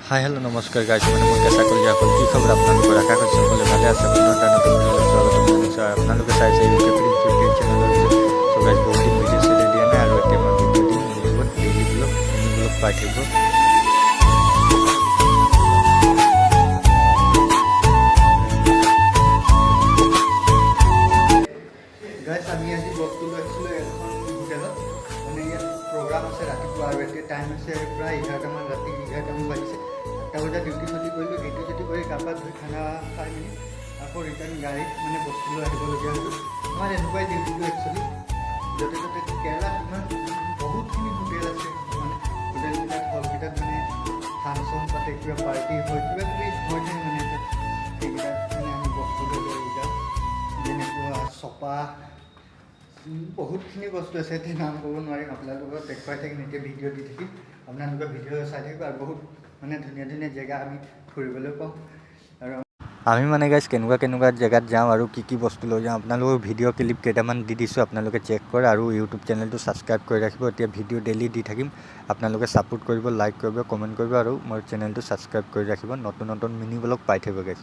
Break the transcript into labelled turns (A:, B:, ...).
A: Hi hello' নমস্কাৰ guys মানে মই কেঁচা কলিয়াসকল কি খবৰ আপোনালোকৰ আশা কৰিছোঁ সকলোৱে ভালে আছে পুনৰ এটা নতুন ভিডিঅ'লৈ স্বাগতম জনাইছোঁ আৰু আপোনালোকে চাইছে ইউটিউব চেনেলৰ চ' গাইজ বহুত দিন ভিডিঅ' চিডিঅ' দিয়া নাই আৰু এতিয়া মই ভিডিঅ' দিম মোৰ লগত ডেইলি ব্লগ মিনি ব্লগ পাই থাকিব।
B: গাইজ আমি আজি ব্লগটো লৈছিলোঁ এখন হোটেলত মানে ইয়াত প্ৰগ্ৰাম আছে ৰাতিপুৱা আৰু এতিয়া টাইম আছে প্ৰায় 11টামান ৰাতি 11টামান বাজিছে 8টা বজাত ডিউটি ছুটি কৰিলোঁ ডিউটি ছুটি কৰি গা পা ধুই খানা খাই মেলি আকৌ ৰিটাৰ্ণ গাড়ীত মানে বস্তু লৈ আহিবলগীয়া হ'ল। আমাৰ এনেকুৱাই ডিউটিটো একচুৱেলি য'তে ত'তে কেৰেলাত ইমান বহুতখিনি হোটেল আছে মানে হোটেলবিলাক হলকেইটাত মানে ফাংচন পাতে কিবা পাৰ্টি হয় কিবা কিবি হৈ থাকে মানে সেইকেইটাত মানে আমি বস্তু লৈ এইকেইটা যেনেকুৱা চপা বহুতখিনি বস্তু আছে এতিয়া নাম ক'ব নোৱাৰিম আপোনালোকক দেখুৱাই থাকিম এতিয়া ভিডিঅ' দি থাকিম আপোনালোকে ভিডিঅ' চাই থাকিব আৰু বহুত মানে ধুনীয়া ধুনীয়া জেগা আমি ফুৰিবলৈ পাওঁ আৰু
A: আমি মানে গাইজ কেনেকুৱা জেগাত যাওঁ আৰু কি বস্তু লৈ যাওঁ আপোনালোকক ভিডিঅ' ক্লিপ কেইটামান দি দিছোঁ আপোনালোকে চেক কৰে আৰু ইউটিউব চেনেলটো ছাবস্ক্ৰাইব কৰি ৰাখিব। এতিয়া ভিডিঅ' ডেইলি দি থাকিম আপোনালোকে ছাপোৰ্ট কৰিব লাইক কৰিব কমেণ্ট কৰিব আৰু মোৰ চেনেলটো ছাবস্ক্ৰাইব কৰি ৰাখিব নতুন নতুন মিনি ব্লগ পাই থাকিব গাইজ।